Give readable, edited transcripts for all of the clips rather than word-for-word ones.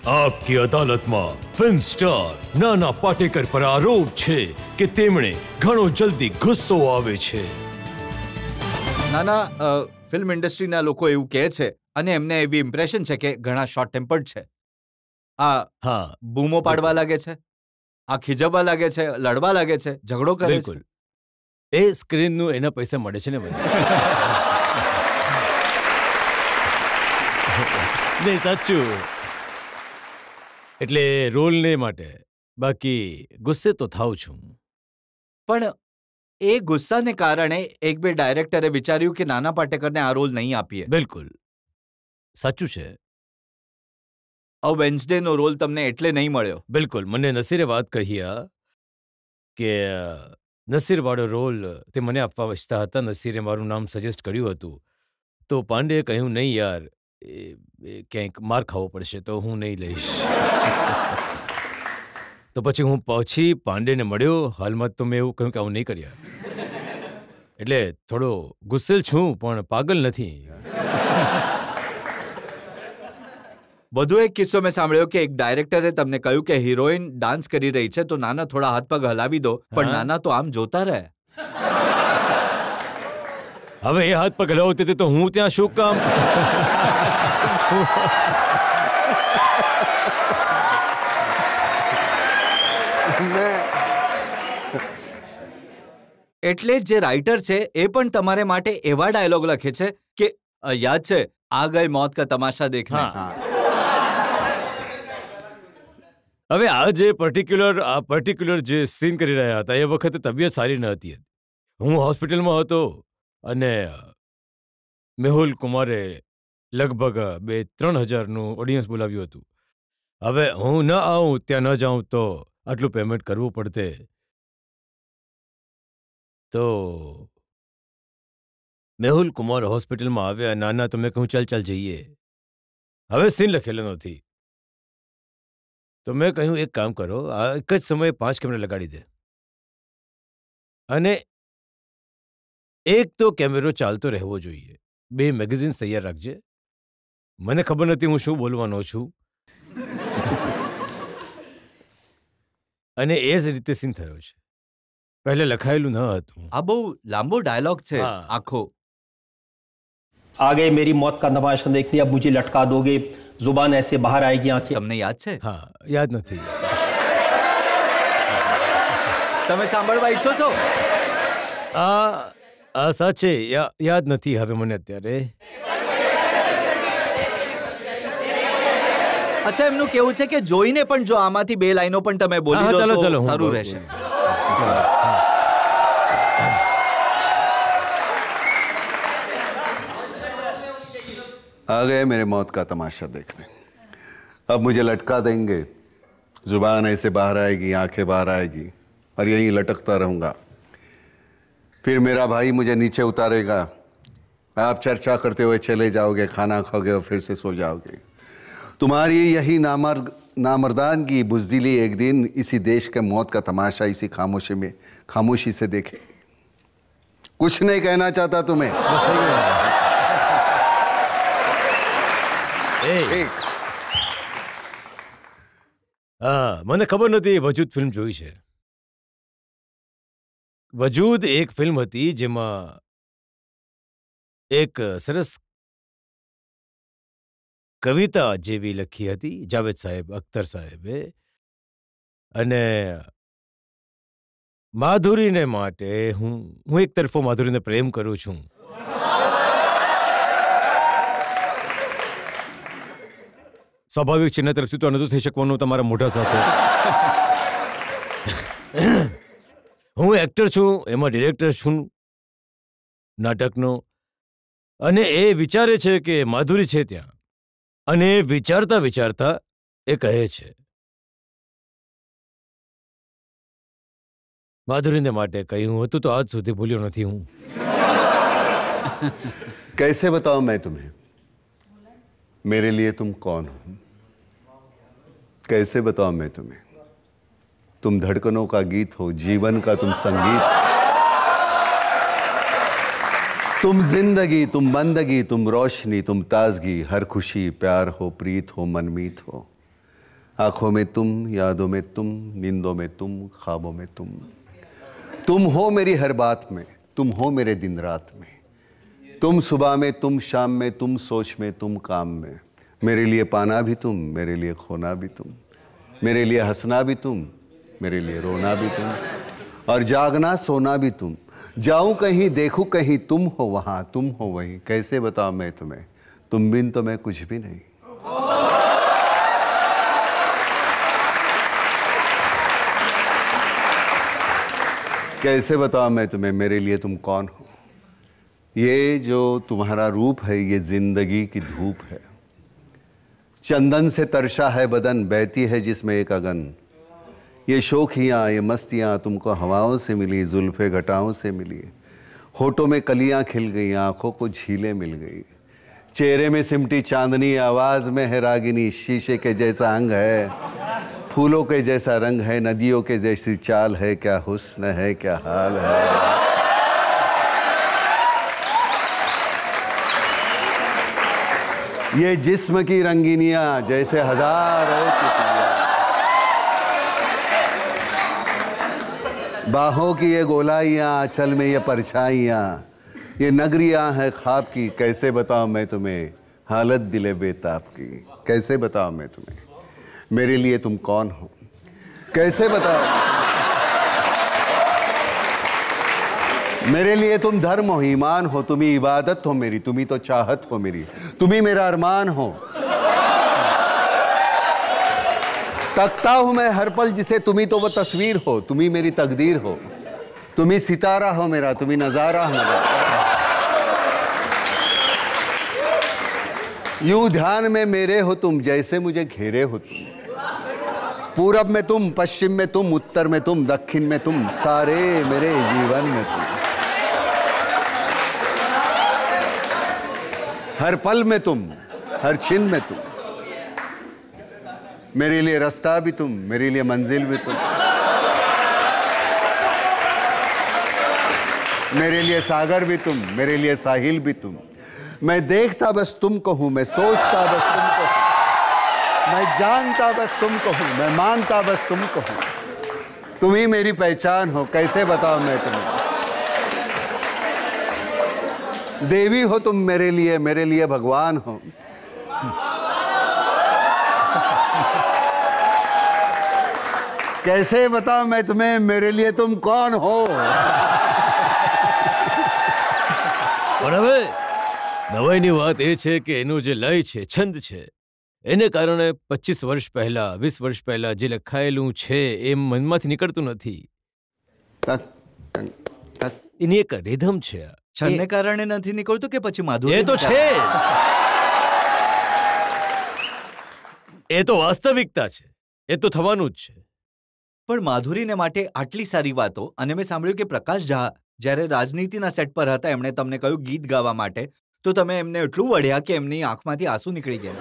આપકી અદાલતમાં film star નાના પાટેકર પર આરોપ છે કે તેમણે ઘણો જલ્દી ગુસ્સો આવે છે. નાના ફિલ્મ ઇન્ડસ્ટ્રીના લોકો એવું કહે છે અને એમને એવી ઇમ્પ્રેશન છે કે ઘણા શોર્ટ ટેમ્પર્ડ છે. હા, બૂમો પાડવા લાગે છે, ખીજવવા લાગે છે, લડવા લાગે છે, ઝઘડો કરે છે. એ સ્ક્રીનનું એના પૈસા મળે છે ને મને. નહીં, સાચું. એટલે રોલને માટે, બાકી ગુસ્સે તો થાઉં છું. પણ એ ગુસ્સાને કારણે એક બે ડાયરેક્ટરે વિચાર્યું કે નાના પાટેકરને આ રોલ નહીં આપીએ. બિલકુલ સાચું છે. વેન્સડેનો રોલ તમને એટલે નહીં મળ્યો. બિલકુલ. મને નસીરે વાત કહી કે નસીરવાળો રોલ તે મને આપવા ઈચ્છતા હતા. નસીરે મારું નામ સજેસ્ટ કર્યું હતું, તો પાંડેએ કહ્યું નહીં યાર, ક્યાંક માર ખાવો પડશે તો હું નહીં લઈશ. તો પછી હું પાંડેને મળ્યો. હાલમાં તો મેં એવું કહ્યું કે આવું નહીં કર્યા. એટલે થોડો ગુસ્સેલ છું, પણ પાગલ નથી. વધુ એક કિસ્સો મેં સાંભળ્યો કે એક ડાયરેક્ટરે તમને કહ્યું કે હિરોઈન ડાન્સ કરી રહી છે તો નાના થોડા હાથ પગ હલાવી દો, પણ નાના તો આમ જોતા રહે. હવે એ હાથ પગ હલાવતી હતી તો હું ત્યાં શું કામ? એટલે જે રાઇટર છે એ પણ તમારે માટે એવા ડાયલોગ લખે છે કે યાદ છે, આ ગઈ મોત કા તમાશા દેખને. હવે આ પર્ટિક્યુલર જે સીન કરી રહ્યા હતા એ વખતે તબિયત સારી ન હતી. હું હોસ્પિટલમાં હતો અને મેહુલ કુમારે લગભગ 2-3 હજારનું ઓડિયન્સ બોલાવ્યું હતું. હવે હું ન આવું, ત્યાં ન જાઉં તો આટલું પેમેન્ટ કરવું પડતે. તો મેહુલ કુમાર હોસ્પિટલમાં આવ્યા. નાના તો મેં કહું ચાલ જઈએ. હવે સીન લખેલો નથી, તો મેં કહ્યું એક કામ કરો, આ એક જ સમયે 5 કેમેરા લગાડી દે, અને એક તો કેમેરો ચાલતો રહેવો જોઈએ, 2 મેગેઝિન્સ તૈયાર રાખજે. મને ખબર નથી હું શું બોલવાનો છું. અને એ જ રીતે સીન થયો છે. પહેલે લખાયેલું ન હતું. આ બહુ લાંબો ડાયલોગ છે આખો. आ गए मेरी मौत का तमाशा देखने, अब मुझे लटका दोगे, जुबान ऐसे बाहर आएगी आंखें. તમને યાદ છે? હા, યાદ નથી. તમે સાંભળવા ઈચ્છો છો? આ સાચે યાદ નથી હવે મને અત્યારે. અચ્છા, એમનું કેવું છે કે જોઈને પણ જો આમાંથી 2 લાઈનો પણ તમે બોલી દો તો સારું રહેશે. आ गए मेरे मौत का तमाशा देखने, अब मुझे लटका देंगे, जुबान ऐसे बाहर आएगी, आंखें बाहर आएगी, और यहीं लटकता रहूंगा. फिर मेरा भाई मुझे नीचे उतारेगा, आप चर्चा करते हुए चले जाओगे, खाना खाओगे और फिर से सो जाओगे. तुम्हारी यही नामर्दान की बुज़दिली एक दिन इसी देश के मौत का तमाशा इसी खामोशी से देखे. कुछ नहीं कहना चाहता तुम्हें. મને ખબર નથી વજૂદ ફિલ્મ જોઈ છે. વજૂદ એક ફિલ્મ હતી જેમાં એક સરસ કવિતા જેવી લખી હતી જાવેદ સાહેબ, અખ્તર સાહેબે, અને માધુરીને માટે હું એક તરફો માધુરીને પ્રેમ કરું છું. સ્વાભાવિક છે, એના તરફથી તો નહોતું થઈ શકવાનું તમારા મોઢા સાથે. હું એક્ટર છું, એમાં ડિરેક્ટર છું નાટકનો, અને એ વિચારે છે કે માધુરી છે ત્યાં, અને વિચારતા વિચારતા એ કહે છે માધુરીને માટે કહ્યું હતું તો આજ સુધી ભૂલ્યો નથી હું. कैसे बताऊं मैं तुम्हें मेरे लिए तुम कौन हो? कैसे बताऊं मैं तुम्हें? तुम धड़कनों का गीत हो, जीवन का तुम संगीत, तुम जिंदगी, तुम बंदगी, तुम रोशनी, तुम ताजगी, हर खुशी प्यार हो, प्रीत हो, मनमीत हो. आंखों में तुम, यादों में तुम, नींदों में तुम, ख्वाबों में तुम। तुम हो मेरी हर बात में, तुम हो मेरे दिन रात में। तुम सुबह में, तुम शाम में, तुम सोच में, तुम काम में। मेरे लिए पाना भी तुम, मेरे लिए खोना भी तुम, मेरे लिए हंसना भी तुम, मेरे लिए रोना भी तुम, और जागना सोना भी तुम। जाऊं कहीं, देखूं कहीं, तुम हो वहां, तुम हो वहीं। कैसे बताऊं मैं तुम्हें, तुम बिन तो मैं कुछ भी नहीं। कैसे बताऊं मैं तुम्हें, मेरे लिए तुम कौन हो। ये जो तुम्हारा रूप है, ये जिंदगी की धूप है। चंदन से तरशा है बदन, बहती है जिसमें एक अगन। ये शोखियाँ, ये मस्तियाँ तुमको हवाओं से मिली, जुल्फे घटाओं से मिली। होठों में कलियाँ खिल गई, आंखों को झीलें मिल गई। चेहरे में सिमटी चांदनी, आवाज़ में है रागिनी। शीशे के जैसा अंग है, फूलों के जैसा रंग है, नदियों के जैसी चाल है। क्या हुस्न है, क्या हाल है। ये जिस्म की रंगीनियाँ जैसे हजारों तितलियाँ। बाहों की ये गोलाइयाँ, चल में ये परछाइयाँ। ये नगरियाँ हैं ख्वाब की, कैसे बताऊँ मैं तुम्हें हालत दिले बेताब की। कैसे बताऊँ मैं तुम्हें, मेरे लिए तुम कौन हो। कैसे बताओ, मेरे लिए तुम धर्म हो, ईमान हो, तुम ही इबादत हो मेरी, तुम ही तो चाहत हो मेरी, तुम ही मेरा अरमान हो। तकता हूं मैं हर पल जिसे, तुम ही तो वो तस्वीर हो, तुम ही मेरी तकदीर हो। तुम ही सितारा हो मेरा, तुम ही नजारा हो मेरा। यूं ध्यान में मेरे हो तुम, जैसे मुझे घेरे हो तुम। पूरब में तुम, पश्चिम में तुम, उत्तर में तुम, दक्षिण में तुम, सारे मेरे जीवन में तुम। हर पल में तुम, हर छिन में तुम। मेरे लिए रास्ता भी तुम, मेरे लिए मंजिल भी तुम। मेरे लिए सागर भी तुम, मेरे लिए साहिल भी तुम। मैं देखता बस तुमको हूं, मैं सोचता बस तुमको हूं, मैं जानता बस तुमको हूं, मैं मानता बस तुमको हूं। तुम ही मेरी पहचान हो, कैसे बताऊं मैं तुम्हें। देवी हो तुम मेरे लिए भगवान हो। कैसे बताऊं मैं तुम्हें, मेरे लिए तुम कौन हो। પણ હવે નવાઈની વાત એ છે કે એનો જે લય છે, છંદ છે, એને કારણે 25 વર્ષ પહેલા, 20 વર્ષ પહેલા જે લખાયેલું છે એ મનમાંથી નીકળતું નથી. એની એક રિધમ છે. છંદને કારણે નથી નીકળતું કે પછી માધુરી? એ તો છે, એ તો વાસ્તવિકતા છે, એ તો થવાનું જ છે. પણ માધુરીને માટે આટલી સારી વાતો, અને મેં સાંભળ્યું કે પ્રકાશ ઝા જ્યારે રાજનીતિના સેટ પર હતા એમણે તમને કહ્યું ગીત ગાવા માટે, તો તમે એમને એટલું વઢ્યા કે એમની આંખમાંથી આંસુ નીકળી ગયા.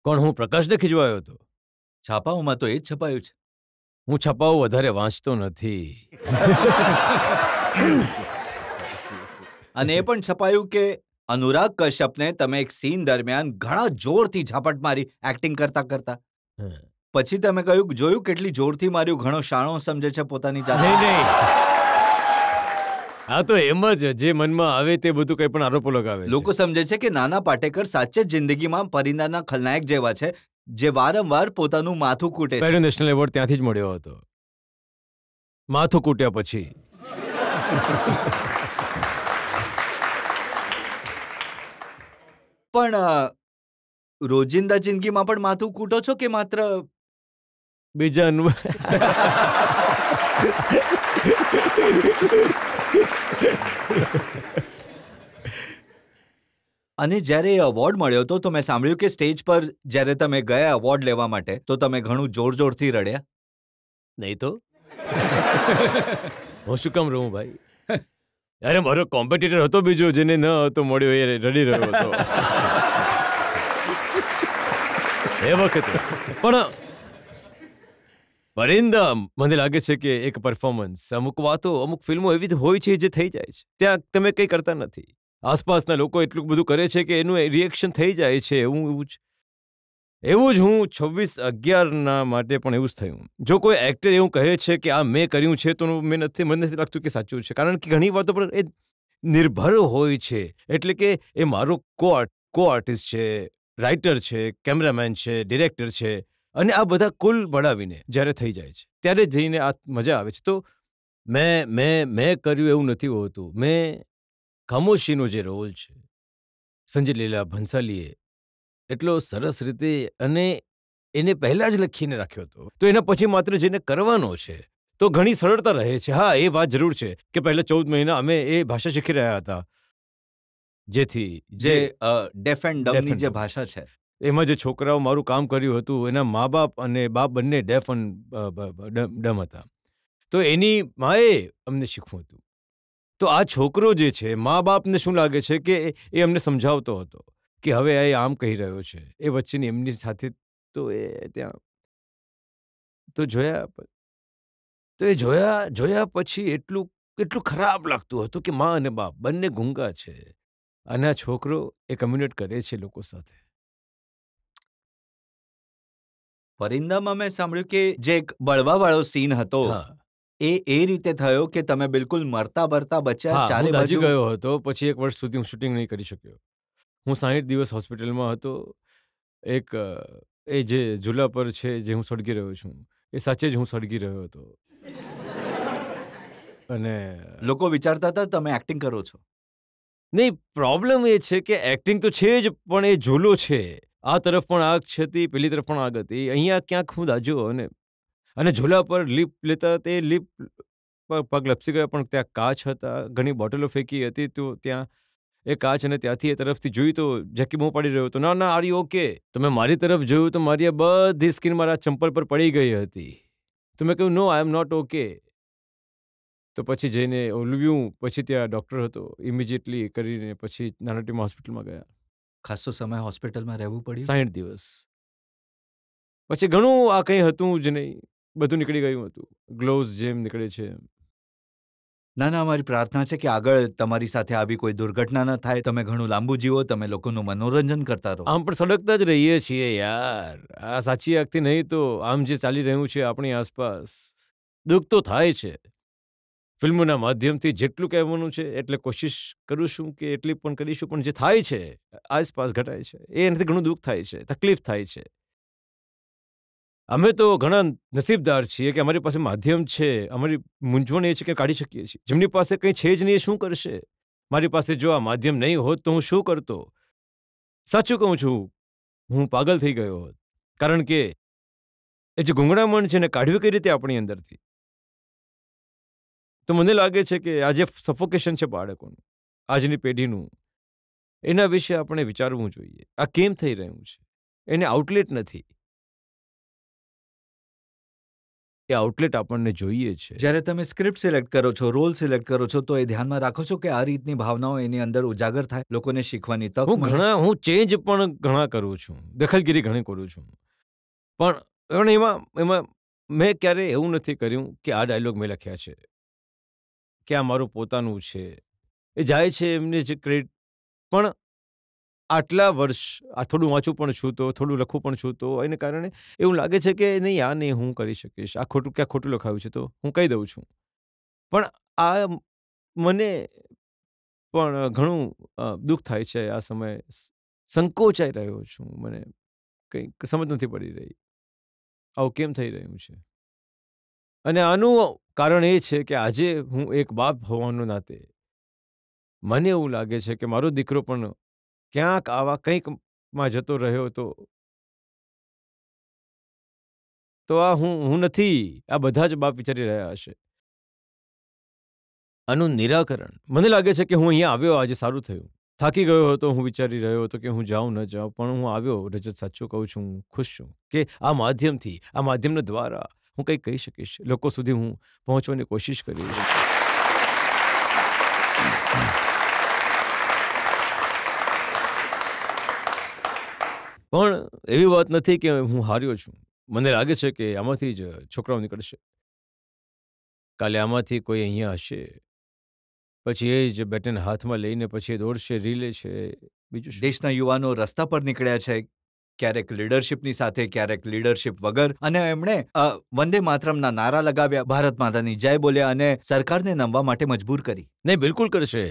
કોણ, હું પ્રકાશને ખીજવાયો હતો? છાપાઓમાં તો એ જ છપાયું છે. હું છપાઓ વધારે વાંચતો નથી. અને એ પણ છપાયું કે અનુરાગ કશ્યપને તમે એક સીન દરમિયાન ઘણા જોરથી ઝાપટ મારી એક્ટિંગ કરતા કરતા. પછી તમે કહ્યું, જોયું કેટલી જોરથી માર્યું, ઘણો શાણો સમજે છે પોતાની જાતે. નહીં, આ તો એમ જ જે મનમાં આવે તે બધું કંઈ પણ આરોપો લગાવે છે. લોકો સમજે છે કે નાના પાટેકર સાચે જ જિંદગીમાં પરિંદાના ખલનાયક જેવા છે, જે વારંવાર પોતાનું માથું કૂટે છે. પહેલો નેશનલ એવોર્ડ ત્યાંથી જ મળ્યો હતો, માથું કૂટ્યા પછી. પણ રોજિંદા જિંદગીમાં પણ માથું કૂટો છો કે માત્ર બીજાનું? અને જ્યારે એ એવોર્ડ મળ્યો હતો તો મેં સાંભળ્યું કે સ્ટેજ પર જ્યારે તમે ગયા એવોર્ડ લેવા માટે તો તમે ઘણું જોર જોરથી રડ્યા. નહીં તો હું શું કામ રહું ભાઈ? અરે મારો કોમ્પિટિટર હતો બીજો, જેને ન હતો મળ્યો, એ રડી રહ્યો હતો એ વખતે. પણ પરિંદા મને લાગે છે કે એક પરફોર્મન્સ, અમુક વાતો, અમુક ફિલ્મો એવી હોય છે જે થઈ જાય છે, ત્યાં તમે કંઈ કરતા નથી. આસપાસના લોકો એટલું બધું કરે છે કે એનું રિએક્શન થઈ જાય છે. એવું જ એવું જ હું 26/11 માટે પણ એવું જ થયું. જો કોઈ એક્ટર એવું કહે છે કે આ મેં કર્યું છે તો મને નથી લાગતું કે સાચું છે, કારણ કે ઘણી વાતો પર એ નિર્ભર હોય છે. એટલે કે એ મારો કો આર્ટિસ્ટ છે, રાઇટર છે, કેમેરામેન છે, ડિરેક્ટર છે, અને આ બધા કુલ મળાવીને જ્યારે થઈ જાય છે ત્યારે જઈને આ મજા આવે છે. તો મેં કર્યું એવું નથી હોતું. મેં ખામોશીનો જે રોલ છે, સંજય લીલા ભંસાલીએ એટલો સરસ રીતે અને એને પહેલાં જ લખીને રાખ્યો હતો, તો એના પછી માત્ર જેને કરવાનો છે તો ઘણી સરળતા રહે છે. હા, એ વાત જરૂર છે કે પહેલા 14 મહિના અમે એ ભાષા શીખી રહ્યા હતા, જેથી જે ડેફ એન્ડ ડમની જે ભાષા છે, એમાં જે છોકરાઓ મારું કામ કર્યું હતું એના મા બાપ અને બાપ બંને ડેફ એન્ડ ડમ હતા, તો એની માએ અમને શીખવું હતું. તો આ છોકરો જે છે, મા બાપને શું લાગે છે કે એ અમને સમજાવતો હતો કે હવે એ આમ કહી રહ્યો છે, એ વચ્ચેની એમની સાથે તો એ ત્યાં તો જોયા પછી એટલું ખરાબ લાગતું હતું કે મા અને બાપ બંને ગુંગા છે અને આ છોકરો એ કમ્યુનિકેટ કરે છે લોકો સાથે. પરિંદામાં મેં સાંભળ્યું કે જે એક બળવાવાળો સીન હતો, હા, એ રીતે થયો કે તમે બિલકુલ મરતા બચ્યા, હા, ચારે હું દાઝી બાજુ. ગયો હતો. પછી 1 વર્ષ સુધી હું શૂટિંગ નહીં કરી શક્યો. હું 60 દિવસ હોસ્પિટલમાં હતો. એ જે ઝૂલા પર છે જે હું સળગી રહ્યો છું, એ સાચે જ હું સળગી રહ્યો હતો. અને લોકો વિચારતા હતા તમે એક્ટિંગ કરો છો. નહીં, પ્રોબ્લેમ એ છે કે એક્ટિંગ તો છે જ, પણ એ ઝૂલો છે. આ તરફ પણ આગ હતી, પેલી તરફ પણ આગ હતી. અહીંયા ક્યાંક હું દાઝ્યો અને ઝૂલા પર લીપ લેતા તે લીપ પર પગ લપસી ગયો, પણ ત્યાં કાચ હતા, ઘણી બોટલો ફેંકી હતી, તો ત્યાં એ કાચ અને ત્યાંથી એ તરફથી જોયું તો જકી બૂમ પાડી રહ્યો હતો, ના ના, આર યુ ઓકે? તો મેં મારી તરફ જોયું તો મારી આ બધી સ્કિન મારા ચંપલ પર પડી ગઈ હતી. તો મેં કહ્યું, નો, આઈ એમ નોટ ઓકે. તો પછી જઈને ઓલવ્યું, પછી ત્યાં ડૉક્ટર હતો, ઇમિડિયેટલી કરીને પછી નાનાટીમાં હોસ્પિટલમાં ગયા. ખાસો સમય હોસ્પિટલમાં રહેવું પડ્યું. 60 દિવસ. પછી ઘણું આ કંઈ હતું જ નહીં, બધું નીકળી ગયું હતું, ગ્લોવ્સ જેમ નીકળે છે. ના, અમારી પ્રાર્થના છે કે આગળ તમારી સાથે આવી કોઈ દુર્ઘટના ન થાય, તમે ઘણું લાંબુ જીવો, તમે લોકોનું મનોરંજન કરતા રહો. આમ પણ સડકતા જ રહીએ છીએ યાર. આ સાચી આંખથી નહીં તો આમ જે ચાલી રહ્યું છે આપણી આસપાસ, દુઃખ તો થાય છે. ફિલ્મોના માધ્યમથી જેટલું કહેવાનું છે એટલે કોશિશ કરું છું કે એટલી પણ કરીશું, પણ જે થાય છે આસપાસ ઘટાય છે, એનાથી ઘણું દુઃખ થાય છે, તકલીફ થાય છે. અમે તો ઘણા નસીબદાર છીએ કે અમારી પાસે માધ્યમ છે. અમારી મૂંઝવણ એ છે કે કાઢી શકીએ છીએ. જેમની પાસે કંઈ છે જ નહીં, એ શું કરશે? મારી પાસે જો આ માધ્યમ નહીં હોત તો હું શું કરતો? સાચું કહું છું, હું પાગલ થઈ ગયો હોત. કારણ કે એ જે ગૂંગળામણ છે ને કાઢવી કઈ રીતે આપણી અંદરથી? તો મને લાગે છે કે આ જે સફોકેશન છે બાળકોનું, આજની પેઢીનું, એના વિશે આપણે વિચારવું જોઈએ. આ કેમ થઈ રહ્યું છે? એને આઉટલેટ નથી. એ આઉટલેટ આપણને જોઈએ છે. જ્યારે તમે સ્ક્રિપ્ટ સિલેક્ટ કરો છો, રોલ સિલેક્ટ કરો છો, તો એ ધ્યાનમાં રાખો છો કે આ રીતની ભાવનાઓ એની અંદર ઉજાગર થાય, લોકોને શીખવાની તક મળે? હું ચેન્જ પણ ઘણા કરું છું, દખલગીરી ઘણી કરું છું, પણ એમાં મેં ક્યારે એવું નથી કર્યું કે આ ડાયલોગ મેં લખ્યા છે કે આ મારું પોતાનું છે. એ જાય છે એમને જે ક્રેડિટ. પણ આટલા વર્ષ આ થોડું વાંચું પણ છું, તો થોડું લખું પણ છું, તો એને કારણે એવું લાગે છે કે નહીં, આ નહીં હું કરી શકીશ, આ ક્યાં ખોટું લખાયું છે તો હું કહી દઉં છું. પણ આ મને પણ ઘણું દુઃખ થાય છે. આ સમયે સંકોચાઈ રહ્યો છું. મને કંઈક સમજ નથી પડી રહી આવું કેમ થઈ રહ્યું છે. અને આનું કારણ એ છે કે આજે હું એક બાપ હોવાના નાતે મને એવું લાગે છે કે મારો દીકરો પણ ક્યાંક આવા કંઈકમાં જતો રહ્યો તો આ હું નથી, આ બધા જ બાપ વિચારી રહ્યા હશે. આનું નિરાકરણ મને લાગે છે કે હું અહીંયા આવ્યો, આજે સારું થયું. થાકી ગયો હતો, હું વિચારી રહ્યો હતો કે હું જાઉં ન જાઉં, પણ હું આવ્યો. રજત, સાચું કહું છું, હું ખુશ છું કે આ માધ્યમથી, આ માધ્યમના દ્વારા હું કંઈક કહી શકીશ, લોકો સુધી હું પહોંચવાની કોશિશ કરીશ. પણ એવી વાત નથી કે હું હાર્યો છું. મને લાગે છે કે આમાંથી જ છોકરાઓ નીકળશે. કાલે આમાંથી કોઈ અહીંયા હશે, પછી એ જ બેટન હાથમાં લઈને પછી એ દોડશે, રીલે છે, બીજું શું? દેશના યુવાનો રસ્તા પર નીકળ્યા છે, ક્યારેક લીડરશિપની સાથે, ક્યારેક લીડરશિપ વગર, અને એમણે વંદે માતરમના નારા લગાવ્યા, ભારત માતાની જય બોલ્યા અને સરકારને નમવા માટે મજબૂર કરી. નહીં, બિલકુલ કરશે.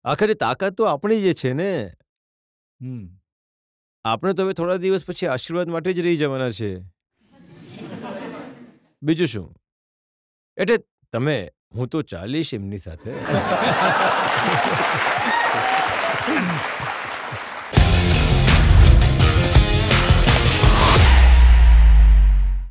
આખરે તાકાત તો આપણી જ છે ને. આપણે તો હવે થોડા દિવસ પછી આશીર્વાદ માટે જ રહી જવાના છે. બીજું શું? એટલે હું તો ચાલીશ એમની સાથે.